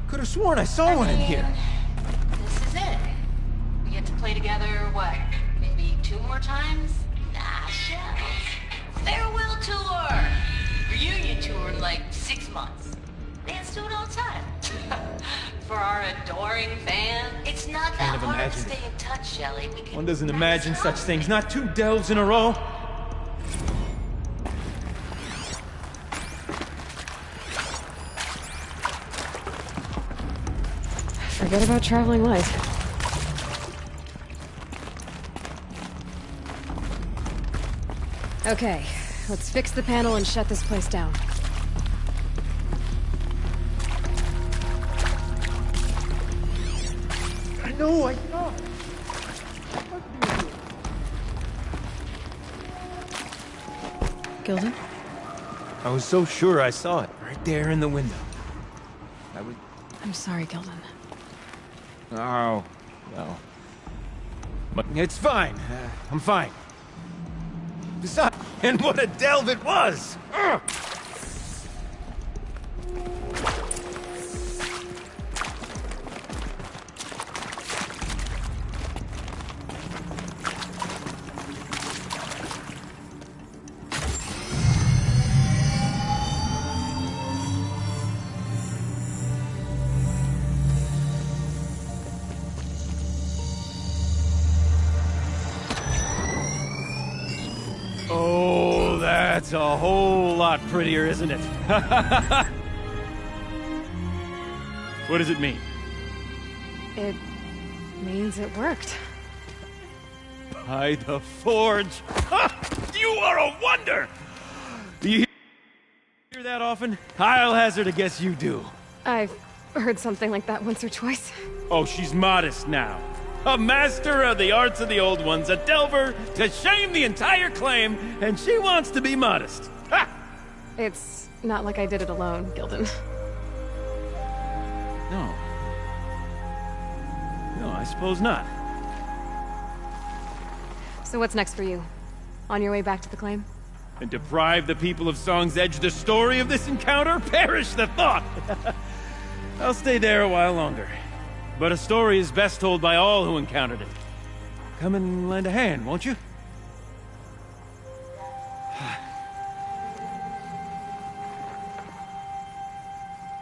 Could have sworn I saw one in here. This is it. We get to play together, what, maybe 2 more times? Nah, shells. Farewell tour! Reunion tour in like 6 months. Bands do it all the time. For our adoring fan, it's not that Kind of hard to imagined stay in touch, Shelley. We can One doesn't imagine such things, not 2 delves in a row. Forget about traveling light. Okay, let's fix the panel and shut this place down. I know. Gilden? I was so sure I saw it right there in the window. I'm sorry, Gilden. Oh, no. But it's fine. I'm fine. Besides, and what a delve it was! Ugh! Oh, that's a whole lot prettier, isn't it? What does it mean? It means it worked. By the Forge! You are a wonder! Do you hear that often? I'll hazard a guess you do. I've heard something like that once or twice. Oh, she's modest now. A master of the arts of the old ones, a delver to shame the entire claim, and she wants to be modest. Ha! It's not like I did it alone, Gilden. No. No, I suppose not. So what's next for you? On your way back to the claim? and deprive the people of Song's Edge the story of this encounter? Perish the thought! I'll stay there a while longer. But a story is best told by all who encountered it. Come and lend a hand, won't you?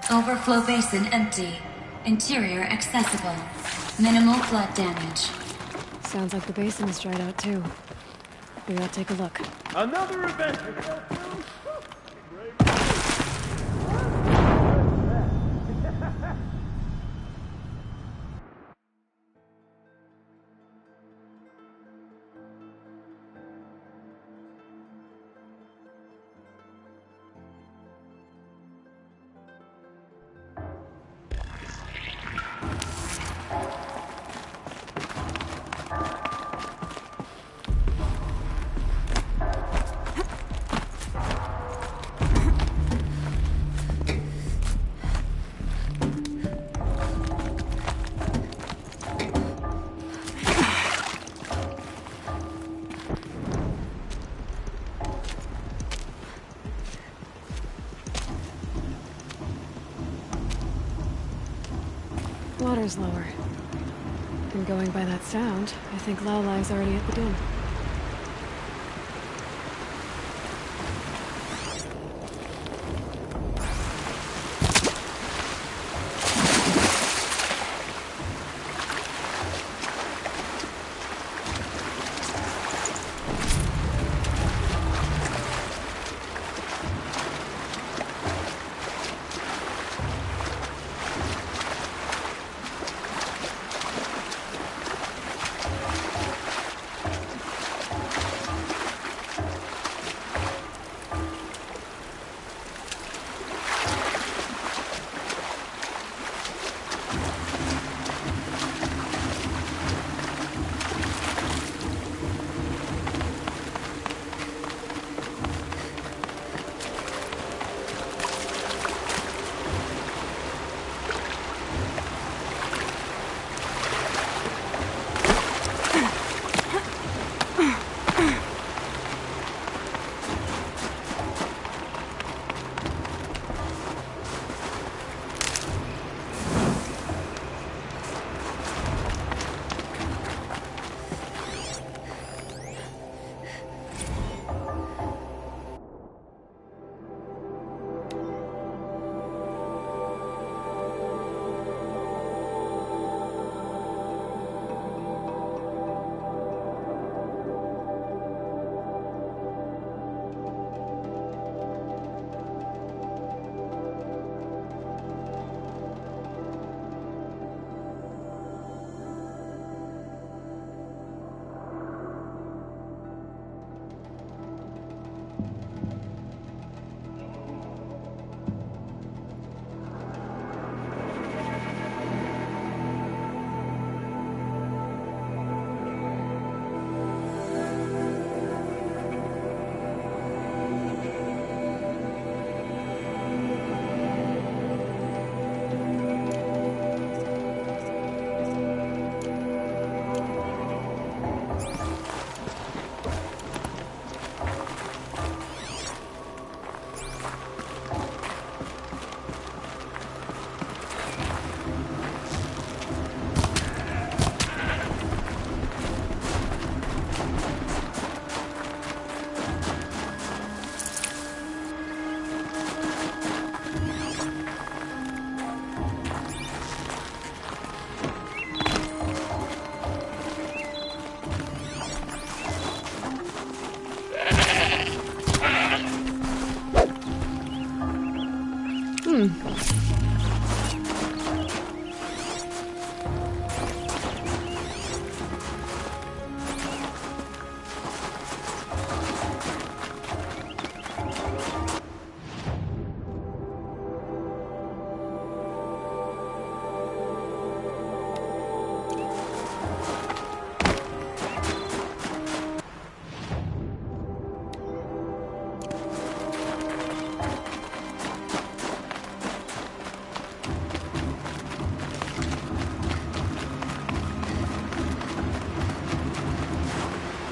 Overflow basin empty. Interior accessible. Minimal flood damage. Sounds like the basin is dried out too. Maybe I'll take a look. Another adventure! Water's lower. And going by that sound, I think Laolai's already at the den.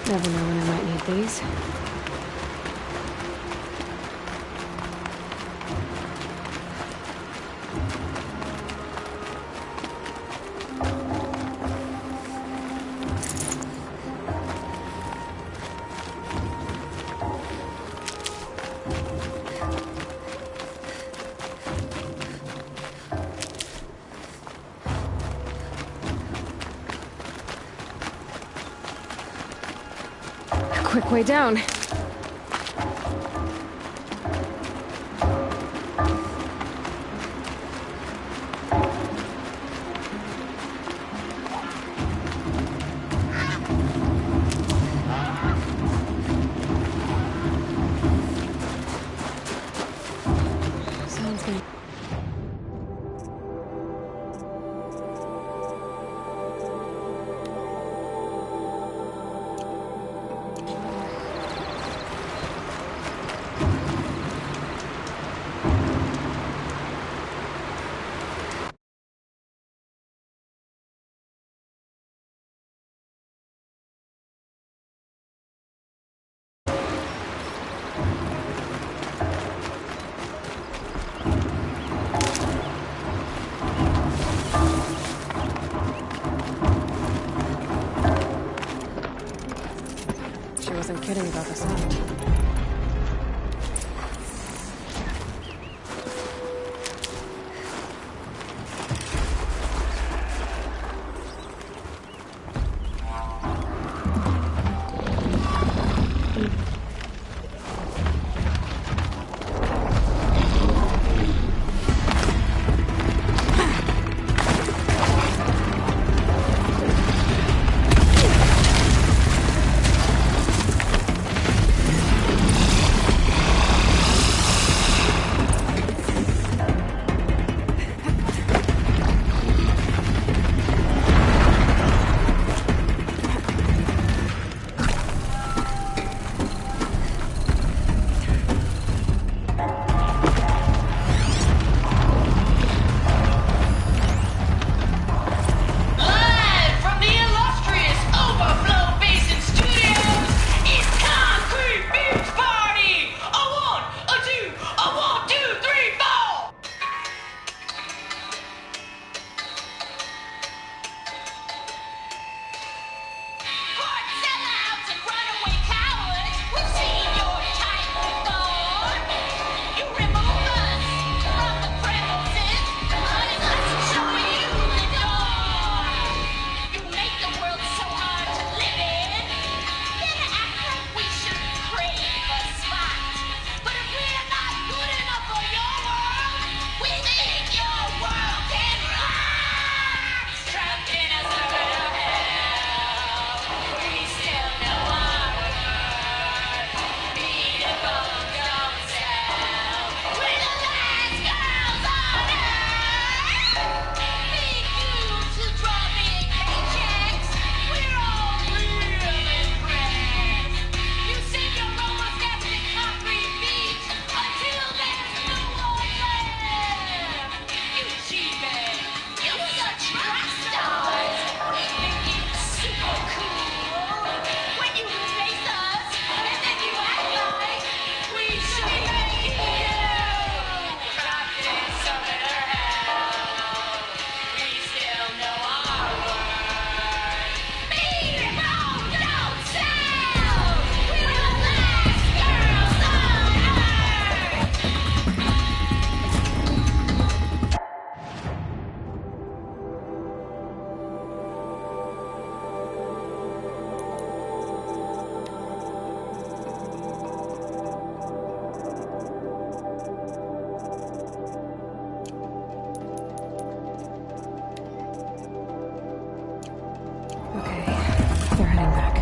Never know when I might need these. quick way down. Sounds good. She wasn't kidding about the sound. Live from the illustrious Overflow Basin Studios, it's Concrete Beach Party! A one, a two, a 1, 2, 3, 4! Court sellouts and runaway cowards, we've seen your type before. You remove us from the premises, letting us show you the door. You make the world so hard to live in, then act like we should crave a spot. But if we're not good enough for your world, we think your world can rock. Trapped in a circuit of hell, we still know our worth. Beautiful don't sell. We're the last girls on earth. Big dudes who draw big paychecks. We're all real impressed. You sing your almost empty concrete beach until there's no one left. You cheapin', you such rock stars. We think it's super cool when you face us and then you act like we should be making you. Trapped in circular hell, we still know our worth. Beautiful don't sell. We're the last girls on earth. Okay, they're heading back.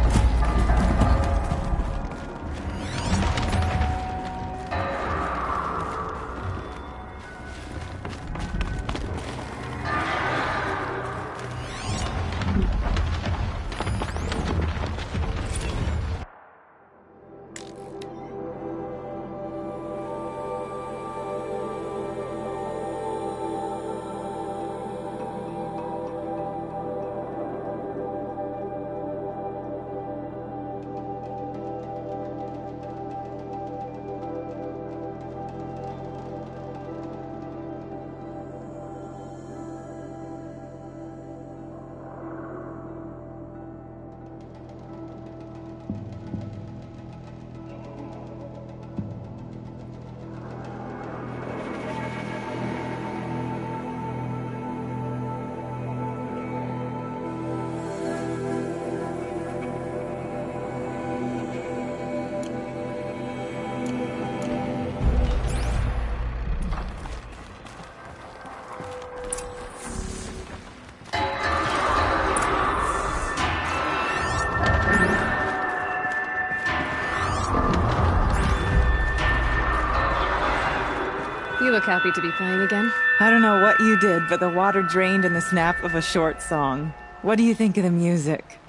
look happy to be playing again. I don't know what you did, but the water drained in the snap of a short song. What do you think of the music?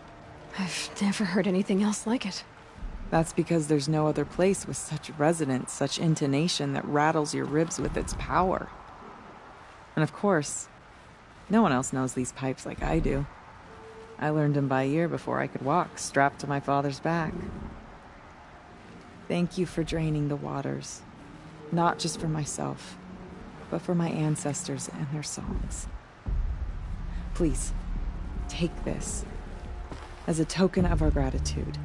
I've never heard anything else like it. That's because there's no other place with such resonance, such intonation that rattles your ribs with its power. And of course, no one else knows these pipes like I do. I learned them by ear before I could walk, strapped to my father's back. Thank you for draining the waters. Not just for myself, but for my ancestors and their songs. Please, take this as a token of our gratitude.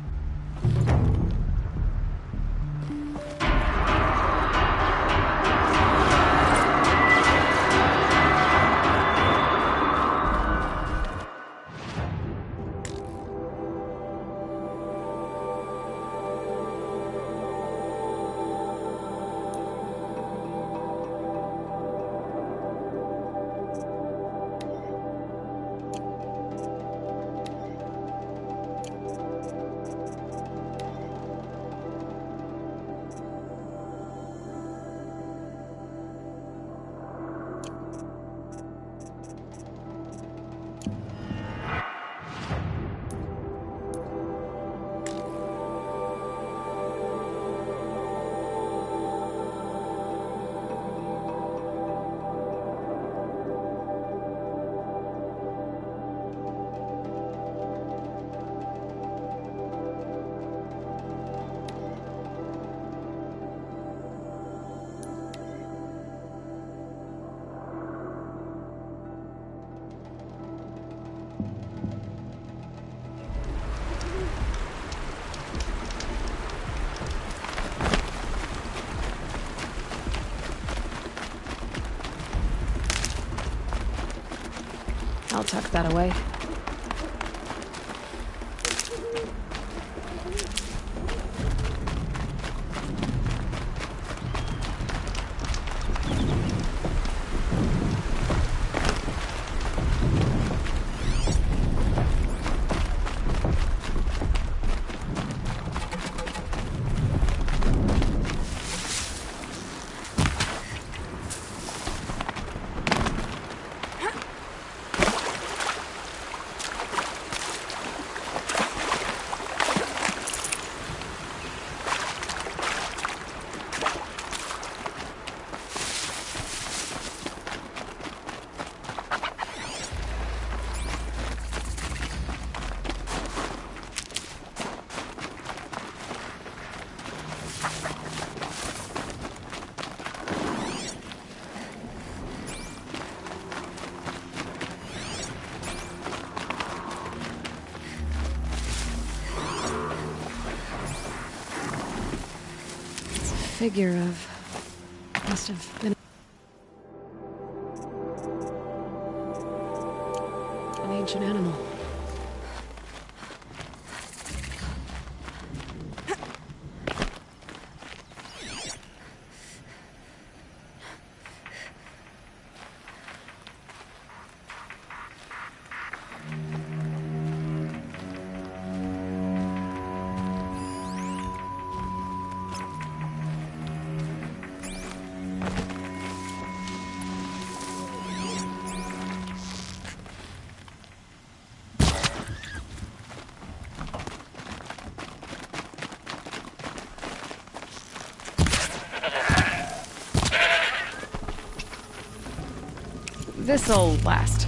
I'll tuck that away. Figure of... must have been... an ancient animal. This'll last.